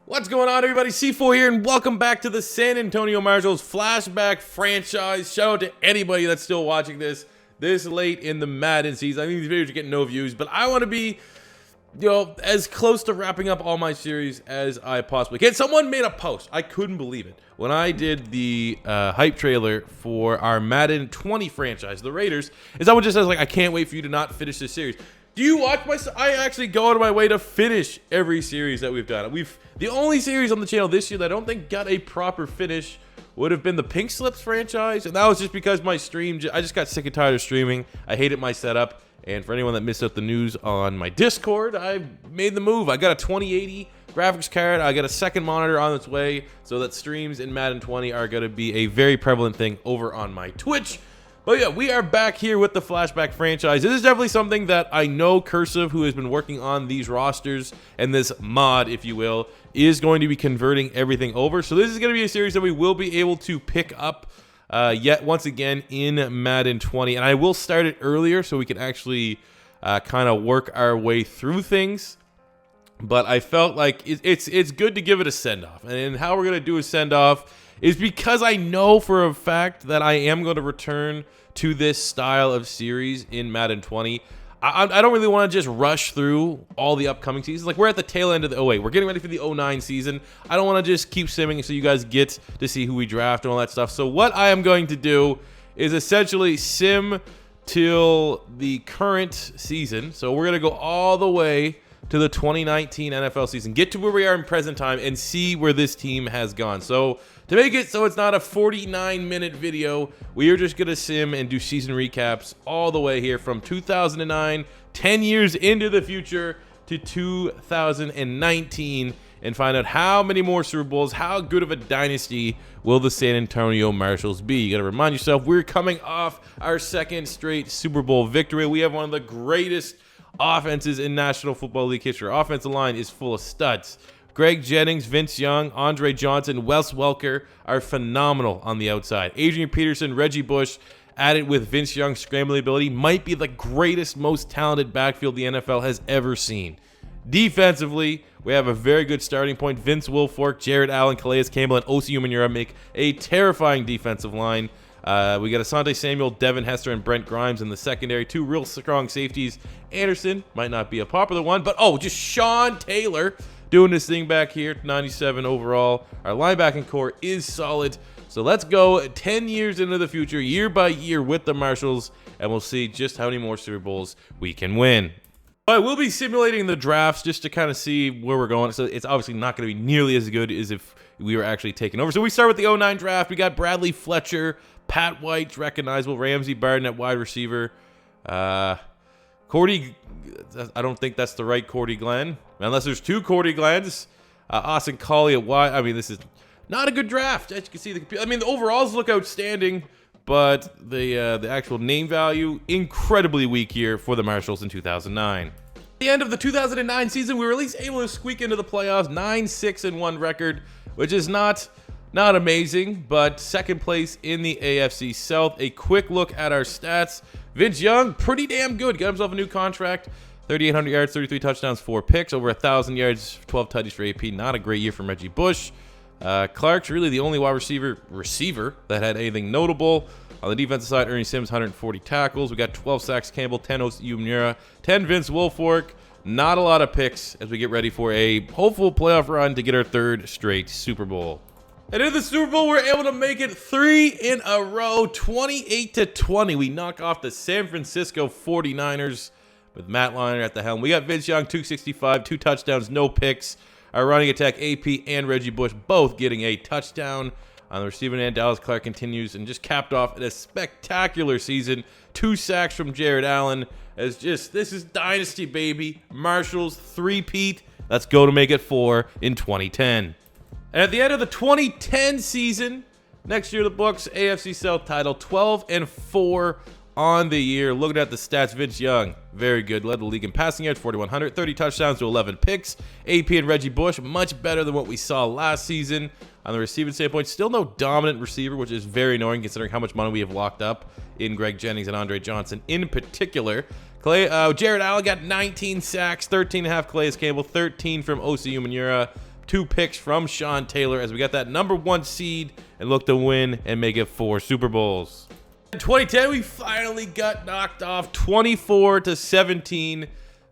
What's going on, everybody? C4 here, and welcome back to the San Antonio Marshals Flashback franchise. Shout out to anybody that's still watching this late in the Madden season. I think these videos are getting no views, but I want to be, as close to wrapping up all my series as I possibly can. Someone made a post. I couldn't believe it. When I did the hype trailer for our Madden 20 franchise, the Raiders, and someone just says, I can't wait for you to not finish this series. Do you watch my? I actually go out of my way to finish every series that we've done. The only series on the channel this year that I don't think got a proper finish would have been the Pink Slips franchise, and that was just because my stream. I just got sick and tired of streaming. I hated my setup, and for anyone that missed out the news on my Discord, I made the move. I got a 2080 graphics card. I got a second monitor on its way, so that streams in Madden 20 are going to be a very prevalent thing over on my Twitch. But yeah, we are back here with the Flashback franchise. This is definitely something that I know Cursive, who has been working on these rosters and this mod, if you will, is going to be converting everything over. So this is going to be a series that we will be able to pick up yet once again in Madden 20. And I will start it earlier so we can actually kind of work our way through things. But I felt like it's good to give it a send-off. And how we're going to do a send-off is because I know for a fact that I am going to return to this style of series in Madden 20. I don't really want to just rush through all the upcoming seasons. Like, we're at the tail end of the 08. We're getting ready for the 09 season. I don't want to just keep simming so you guys get to see who we draft and all that stuff. So what I am going to do is essentially sim till the current season. So we're going to go all the way to the 2019 NFL season, get to where we are in present time, and see where this team has gone. So to make it so it's not a 49-minute video, we are just going to sim and do season recaps all the way here from 2009, 10 years into the future, to 2019, and find out how many more Super Bowls, how good of a dynasty will the San Antonio Marshals be. You got to remind yourself, we're coming off our second straight Super Bowl victory. We have one of the greatest offenses in National Football League history. Our offensive line is full of studs. Greg Jennings, Vince Young, Andre Johnson, Wes Welker are phenomenal on the outside. Adrian Peterson, Reggie Bush, added with Vince Young's scrambling ability, might be the greatest, most talented backfield the NFL has ever seen. Defensively, we have a very good starting point. Vince Wilfork, Jared Allen, Calais Campbell, and Osi Umenyiora make a terrifying defensive line. We got Asante Samuel, Devin Hester, and Brent Grimes in the secondary. Two real strong safeties. Anderson might not be a popular one, but just Sean Taylor doing this thing back here, 97 overall. Our linebacking core is solid. So let's go 10 years into the future, year by year with the Marshals, and we'll see just how many more Super Bowls we can win. But we'll be simulating the drafts just to kind of see where we're going. So it's obviously not going to be nearly as good as if we were actually taking over. So we start with the 09 draft. We got Bradley Fletcher, Pat White's recognizable, Ramsey Barden at wide receiver. Cordy, I don't think that's the right Cordy Glenn, unless there's two Cordy Glens. Austin Collie at wide. I mean, this is not a good draft. As you can see, the overalls look outstanding, but the actual name value, incredibly weak here for the Marshals in 2009. At the end of the 2009 season, we were at least able to squeak into the playoffs, 9-6-1 record, which is not amazing, but second place in the AFC South. A quick look at our stats. Vince Young, pretty damn good. Got himself a new contract. 3,800 yards, 33 touchdowns, 4 picks. Over 1,000 yards, 12 tutties for AP. Not a great year from Reggie Bush. Clark's really the only wide receiver that had anything notable. On the defensive side, Ernie Sims, 140 tackles. We got 12 sacks, Campbell, 10 Umenyiora, 10 Vince Wilfork. Not a lot of picks as we get ready for a hopeful playoff run to get our third straight Super Bowl. And in the Super Bowl, we're able to make it 3 in a row, 28-20. We knock off the San Francisco 49ers with Matt Leinart at the helm. We got Vince Young, 265, 2 touchdowns, no picks. Our running attack, AP and Reggie Bush, both getting a touchdown. On the receiving end, Dallas Clark continues and just capped off in a spectacular season. 2 sacks from Jared Allen. This is dynasty, baby. Marshals, 3-peat. Let's go to make it 4 in 2010. And at the end of the 2010 season, next year the books, AFC South title, 12-4 on the year. Looking at the stats, Vince Young, very good. Led the league in passing yards, 4,100, 30 touchdowns to 11 picks. AP and Reggie Bush, much better than what we saw last season. On the receiving standpoint, still no dominant receiver, which is very annoying considering how much money we have locked up in Greg Jennings and Andre Johnson in particular. Jared Allen got 19 sacks, 13.5 Calais Campbell, 13 from Osi Umenyiora. 2 picks from Sean Taylor as we got that #1 seed and look to win and make it 4 Super Bowls. In 2010, we finally got knocked off 24-17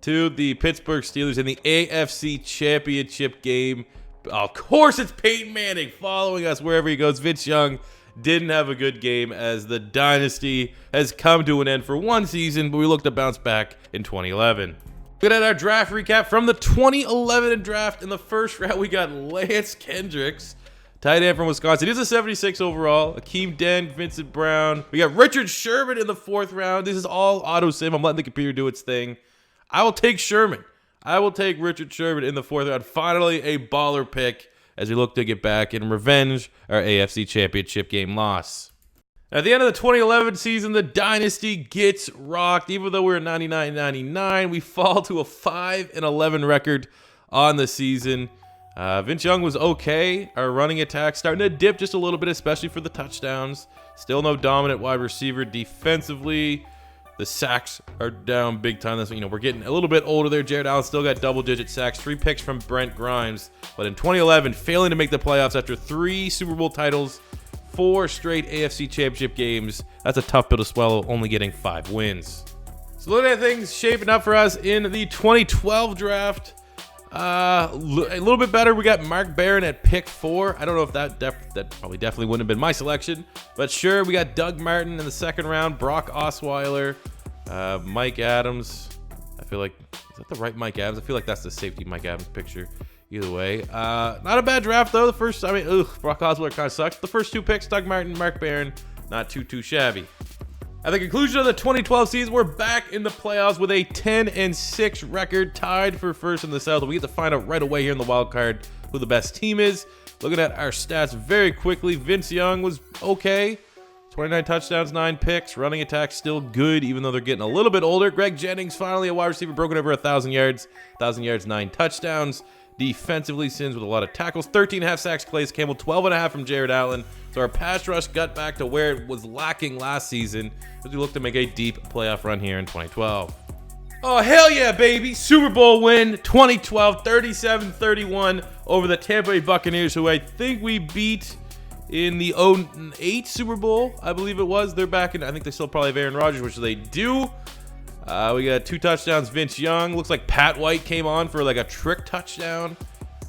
to the Pittsburgh Steelers in the AFC Championship game. Of course, it's Peyton Manning following us wherever he goes. Vince Young didn't have a good game as the dynasty has come to an end for 1 season, but we look to bounce back in 2011. Good at our draft recap from the 2011 draft. In the first round, we got Lance Kendricks, tight end from Wisconsin. He's a 76 overall. Akeem Dent, Vincent Brown. We got Richard Sherman in the 4th round. This is all auto sim. I'm letting the computer do its thing. I will take Sherman. I will take Richard Sherman in the 4th round. Finally, a baller pick as we look to get back and revenge our AFC Championship game loss. At the end of the 2011 season, the dynasty gets rocked. Even though we're 99-99, we fall to a 5-11 record on the season. Vince Young was okay. Our running attack starting to dip just a little bit, especially for the touchdowns. Still no dominant wide receiver. Defensively, the sacks are down big time. That's, we're getting a little bit older there. Jared Allen still got double-digit sacks. 3 picks from Brent Grimes. But in 2011, failing to make the playoffs after 3 Super Bowl titles, 4 straight AFC Championship games. That's a tough pill to swallow, only getting 5 wins. So looking at things shaping up for us in the 2012 draft, a little bit better. We got Mark Barron at pick 4. I don't know if that probably definitely wouldn't have been my selection, but sure. We got Doug Martin in the 2nd round, Brock Osweiler, Mike Adams. I feel like, is that the right Mike Adams? I feel like that's the safety Mike Adams picture. Either way, not a bad draft though. The first, Brock Osweiler kind of sucks. The first 2 picks, Doug Martin, Mark Barron, not too shabby. At the conclusion of the 2012 season, we're back in the playoffs with a 10-6 record, tied for first in the South. We get to find out right away here in the wild card who the best team is. Looking at our stats very quickly, Vince Young was okay. 29 touchdowns, 9 picks. Running attack still good, even though they're getting a little bit older. Greg Jennings, finally a wide receiver, broken over 1,000 yards. 1,000 yards, 9 touchdowns. Defensively, Sins with a lot of tackles. 13.5 sacks, Calais Campbell. 12.5 from Jared Allen. So our pass rush got back to where it was lacking last season as we look to make a deep playoff run here in 2012. Oh, hell yeah, baby. Super Bowl win, 2012, 37-31 over the Tampa Bay Buccaneers, who I think we beat in the 2008 Super Bowl, I believe it was. They're back in, I think they still probably have Aaron Rodgers, which they do. We got 2 touchdowns. Vince Young. Looks like Pat White came on for like a trick touchdown.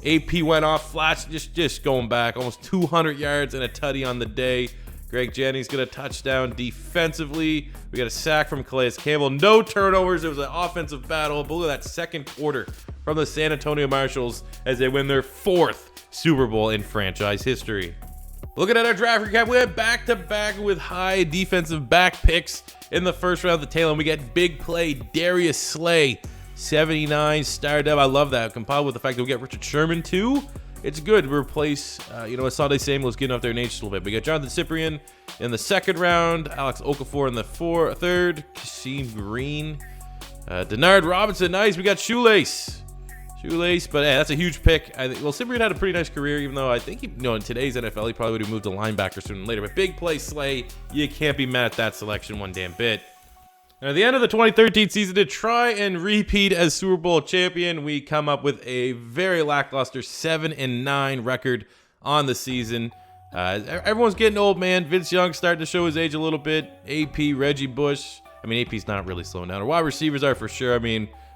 AP went off flash, just going back. Almost 200 yards and a tutty on the day. Greg Jennings got a touchdown. Defensively, we got a sack from Calais Campbell. No turnovers. It was an offensive battle. But look at that 2nd quarter from the San Antonio Marshals as they win their 4th Super Bowl in franchise history. Looking at our draft recap, we had back-to-back with high defensive back picks in the 1st round of the tail end. We get big play Darius Slay, 79 star dub. I love that. Compiled with the fact that we get Richard Sherman too. It's good to replace, Asante Samuel's getting up there in age a little bit. We got Jonathan Cyprien in the 2nd round, Alex Okafor in the 3rd, Kasheem Green, Denard Robinson. Nice. We got Shoelace, but that's a huge pick. Cyprien had a pretty nice career, even though I think in today's NFL he probably would have moved to linebacker sooner than later. But big play Slay, you can't be mad at that selection one damn bit. And at the end of the 2013 season, to try and repeat as Super Bowl champion, we come up with a very lackluster 7-9 record on the season. Everyone's getting old, man. Vince Young starting to show his age a little bit. AP, Reggie Bush. AP's not really slowing down. Our wide receivers are for sure.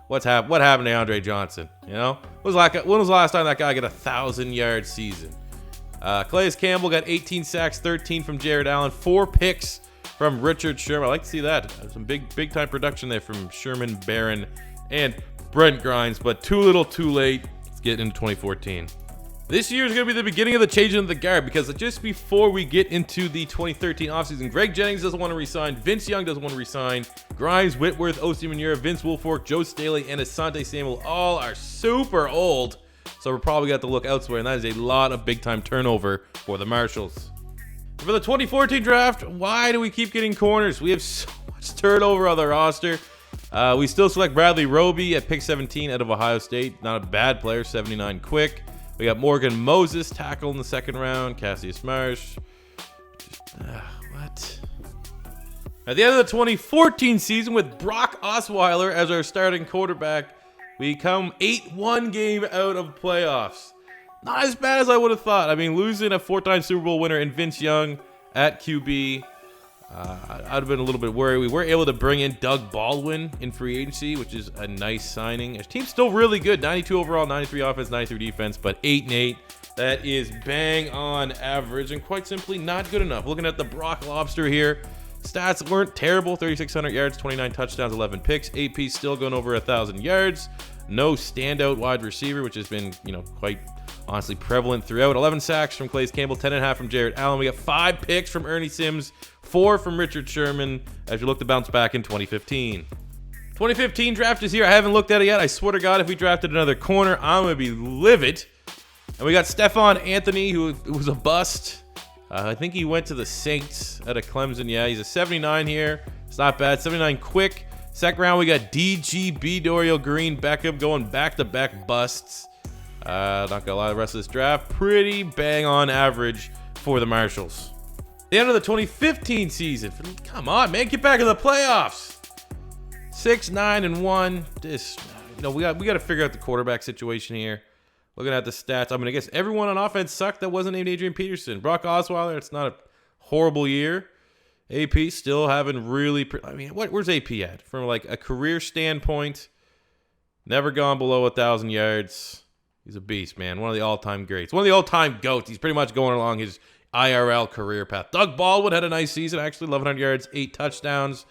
What happened to Andre Johnson? When was the last time that guy got a 1,000-yard season? Calais Campbell got 18 sacks, 13 from Jared Allen, 4 picks from Richard Sherman. I like to see that. Some big time production there from Sherman, Barron, and Brent Grimes, but too little, too late. Let's get into 2014. This year is going to be the beginning of the changing of the guard, because just before we get into the 2013 offseason, Greg Jennings doesn't want to resign. Vince Young doesn't want to resign. Grimes, Whitworth, O.C. Manura, Vince Wilfork, Joe Staley, and Asante Samuel all are super old. So we're probably going to have to look elsewhere, and that is a lot of big-time turnover for the Marshals. For the 2014 draft, why do we keep getting corners? We have so much turnover on the roster. We still select Bradley Roby at pick 17 out of Ohio State. Not a bad player, 79 quick. We got Morgan Moses, tackle in the 2nd round. Cassius Marsh. What? At the end of the 2014 season, with Brock Osweiler as our starting quarterback, we come 8-1 game out of playoffs. not as bad as I would have thought. I mean, losing a 4-time Super Bowl winner in Vince Young at QB, I'd have been a little bit worried. We were able to bring in Doug Baldwin in free agency, which is a nice signing. His team's still really good. 92 overall, 93 offense, 93 defense, but 8-8. That is bang on average and quite simply not good enough. Looking at the Brock Lobster here, stats weren't terrible. 3,600 yards, 29 touchdowns, 11 picks. AP still going over 1,000 yards. No standout wide receiver, which has been, quite honestly prevalent throughout. 11 sacks from Calais Campbell, 10.5 from Jared Allen. We got 5 picks from Ernie Sims, 4 from Richard Sherman as we look to bounce back in 2015. 2015 draft is here. I haven't looked at it yet. I swear to God, if we drafted another corner, I'm going to be livid. And we got Stephon Anthony, who was a bust. I think he went to the Saints out of Clemson. Yeah, he's a 79 here. It's not bad. 79 quick. Second round, we got DGB, Dorial Green, Beckham going back-to-back busts. Not gonna lie, the rest of this draft, pretty bang on average for the Marshals. The end of the 2015 season. Come on, man, get back in the playoffs. 6-9-1. This, we got to figure out the quarterback situation here. Looking at the stats, I mean, I guess everyone on offense sucked that wasn't named Adrian Peterson. Brock Osweiler, it's not a horrible year. AP still having really, where's AP at? From like a career standpoint, never gone below 1,000 yards. He's a beast, man. One of the all-time greats. One of the all-time GOATs. He's pretty much going along his IRL career path. Doug Baldwin had a nice season, actually. 1,100 yards, 8 touchdowns.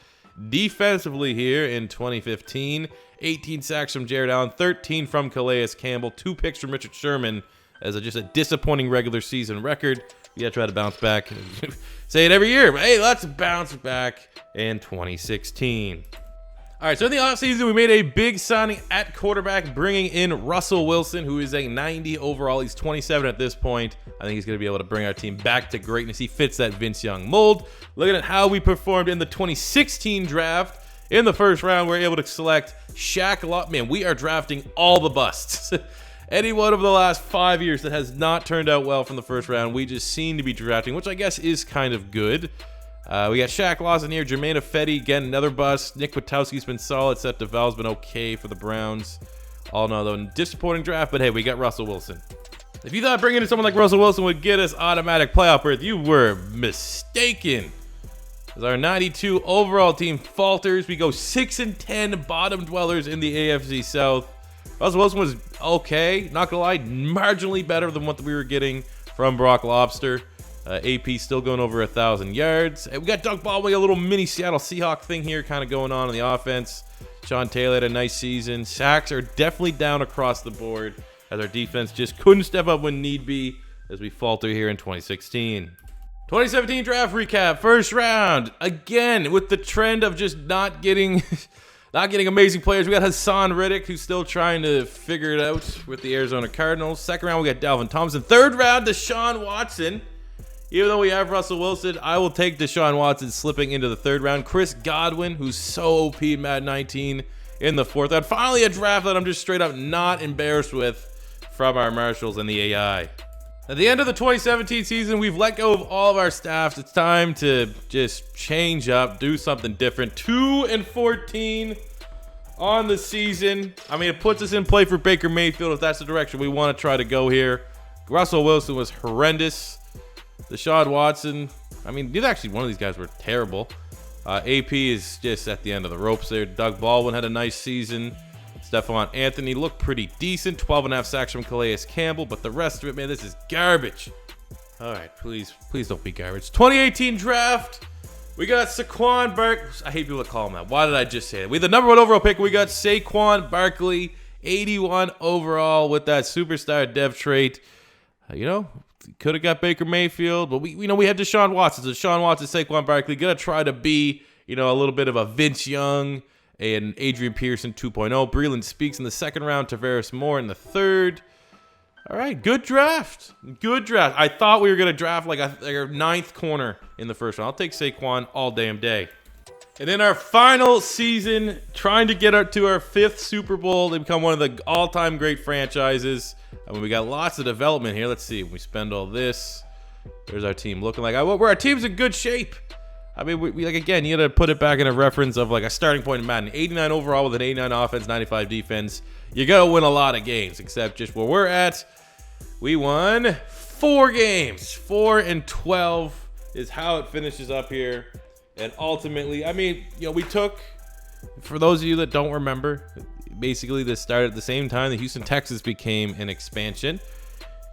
Defensively here in 2015, 18 sacks from Jared Allen, 13 from Calais Campbell, 2 picks from Richard Sherman as just a disappointing regular season record. You got to try to bounce back. Say it every year, but hey, let's bounce back in 2016. All right, so in the offseason, we made a big signing at quarterback, bringing in Russell Wilson, who is a 90 overall. He's 27 at this point. I think he's going to be able to bring our team back to greatness. He fits that Vince Young mold. Looking at how we performed in the 2016 draft, in the first round, we were able to select Shaq Lott. Man, we are drafting all the busts. Any one of the last 5 years that has not turned out well from the first round, we just seem to be drafting, which I guess is kind of good. We got Shaq Lawson here, Jermaine Ifedi, again, another bust. Nick Witkowski's been solid. Seth DeVal's been okay for the Browns. All in all, though, disappointing draft, but hey, we got Russell Wilson. If you thought bringing in someone like Russell Wilson would get us automatic playoff berth, you were mistaken. As our 92 overall team falters, we go 6-10 bottom dwellers in the AFC South. Russell Wilson was okay, not gonna lie, marginally better than what we were getting from Brock Lobster. AP still going over 1,000 yards. And we got Doug Baldwin, a little mini Seattle Seahawk thing here kind of going on the offense. Sean Taylor had a nice season. Sacks are definitely down across the board as our defense just couldn't step up when need be as we falter here in 2016. 2017 draft recap, first round. Again, with the trend of just not getting amazing players. We got Hassan Riddick, who's still trying to figure it out with the Arizona Cardinals. Second round, we got Dalvin Thompson. Third round, Deshaun Watson. Even though we have Russell Wilson, I will take Deshaun Watson slipping into the third round. Chris Godwin, who's so OP in Madden 19 in the fourth round. Finally, a draft that I'm just straight up not embarrassed with from our Marshals and the AI. At the end of the 2017 season, we've let go of all of our staffs. It's time to just change up, do something different. 2-14 on the season. I mean, it puts us in play for Baker Mayfield if that's the direction we want to try to go here. Russell Wilson was horrendous. Deshaun Watson, I mean, neither actually one of these guys were terrible. AP is just at the end of the ropes there. Doug Baldwin had a nice season. Stephon Anthony looked pretty decent. 12.5 sacks from Calais Campbell, but the rest of it, man, this is garbage. All right, please don't be garbage. 2018 draft. We got Saquon Barkley. I hate people that call him that. Why did I just say that? We had the number 1 overall pick. We got Saquon Barkley, 81 overall with that superstar dev trait. Could have got Baker Mayfield, but we have Deshaun Watson. So Deshaun Watson, Saquon Barkley, gonna try to be, a little bit of a Vince Young and Adrian Peterson 2.0. Breeland Speaks in the second round, Tavares Moore in the third. All right, good draft. Good draft. I thought we were gonna draft like a ninth corner in the first round. I'll take Saquon all damn day. And then our final season, trying to get to our 5th Super Bowl to become one of the all-time great franchises. I mean, we got lots of development here. Let's see. We spend all this. There's our team looking like. Our team's in good shape. I mean, we like, again, you got to put it back in a reference of like a starting point in Madden. 89 overall with an 89 offense, 95 defense. You got to win a lot of games, except just where we're at. We won 4 games. 4-12 is how it finishes up here. And ultimately, I mean, you know, we took, for those of you that don't remember, basically this started at the same time that Houston, Texas became an expansion.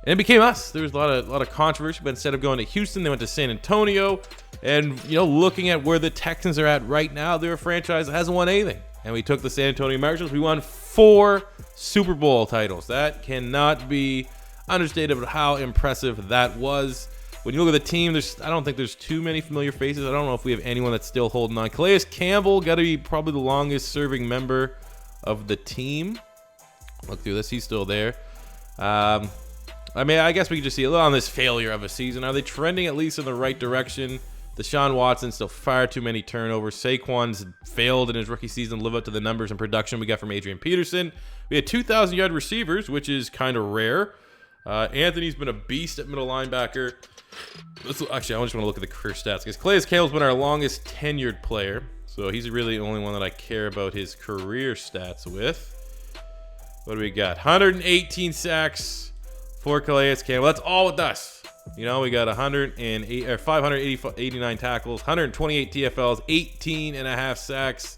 And it became us. There was a lot of controversy, but instead of going to Houston, they went to San Antonio. And, you know, looking at where the Texans are at right now, they're a franchise that hasn't won anything. And we took the San Antonio Marshals. We won 4 Super Bowl titles. That cannot be understated about how impressive that was. When you look at the team, I don't think there's too many familiar faces. I don't know if we have anyone that's still holding on. Calais Campbell got to be probably the longest serving member of the team. Look through this. He's still there. I mean, I guess we can just see a little on this failure of a season. Are they trending at least in the right direction? Deshaun Watson, still far too many turnovers. Saquon's failed in his rookie season, live up to the numbers and production we got from Adrian Peterson. We had 2,000-yard receivers, which is kind of rare. Anthony's been a beast at middle linebacker. Actually, I just want to look at the career stats because Calais Campbell's been our longest tenured player. So he's really the only one that I care about his career stats with. What do we got? 118 sacks for Calais Campbell. That's all with us. You know, we got 589 tackles, 128 TFLs, 18.5 sacks.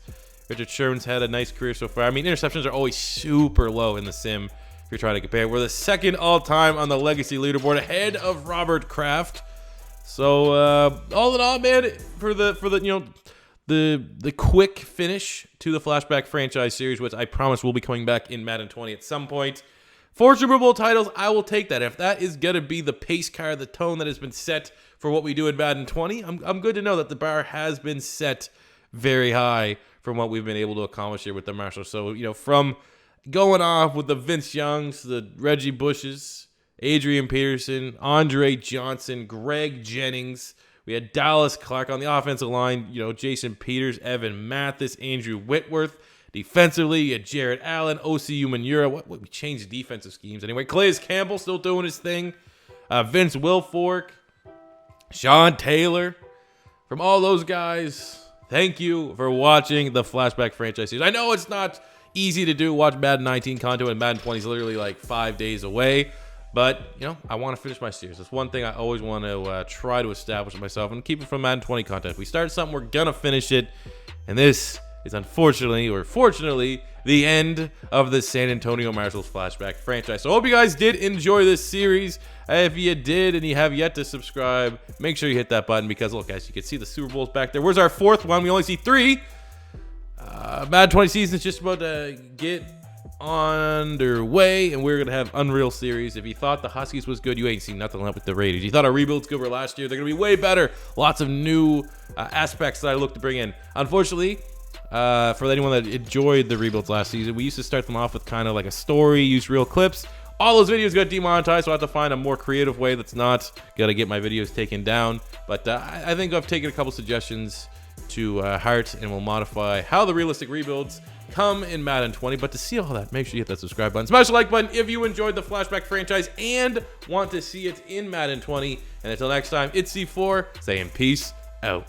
Richard Sherman's had a nice career so far. I mean, interceptions are always super low in the sim if you're trying to compare. We're the second all-time on the legacy leaderboard, ahead of Robert Kraft. So all in all, man, for the you know the quick finish to the Flashback franchise series, which I promise will be coming back in Madden 20 at some point. 4 Super Bowl titles, I will take that. If that is going to be the pace car, the tone that has been set for what we do in Madden 20, I'm good to know that the bar has been set very high from what we've been able to accomplish here with the Marshals. So, you know, from going off with the Vince Youngs, the Reggie Bushes, Adrian Peterson, Andre Johnson, Greg Jennings. We had Dallas Clark on the offensive line, you know, Jason Peters, Evan Mathis, Andrew Whitworth. Defensively, you had Jared Allen, OCU Manura. What we changed defensive schemes anyway. Calais Campbell still doing his thing. Vince Wilfork, Sean Taylor. From all those guys, thank you for watching the Flashback franchise series. I know it's not easy to do. Watch Madden 19 content and Madden 20 is literally like 5 days away. But, you know, I want to finish my series. That's one thing I always want to try to establish myself and keep it from Madden 20 content. If we start something, we're going to finish it. And this is unfortunately or fortunately the end of the San Antonio Marshals Flashback franchise. So I hope you guys did enjoy this series. If you did and you have yet to subscribe, make sure you hit that button because, look, as you can see, the Super Bowl's back there. Where's our 4th one? We only see 3. Madden 20 season is just about to get underway, and we're going to have Unreal Series. If you thought the Huskies was good, you ain't seen nothing up with the Raiders. You thought our rebuild's good for last year, they're going to be way better. Lots of new aspects that I look to bring in. Unfortunately, for anyone that enjoyed the rebuilds last season, we used to start them off with kind of like a story, use real clips. All those videos got demonetized, so I have to find a more creative way that's not going to get my videos taken down. But I think I've taken a couple suggestions to heart, and we'll modify how the realistic rebuilds come in Madden 20. But to see all that, make sure you hit that subscribe button. Smash the like button if you enjoyed the Flashback franchise and want to see it in Madden 20. And until next time, it's C4 saying peace out.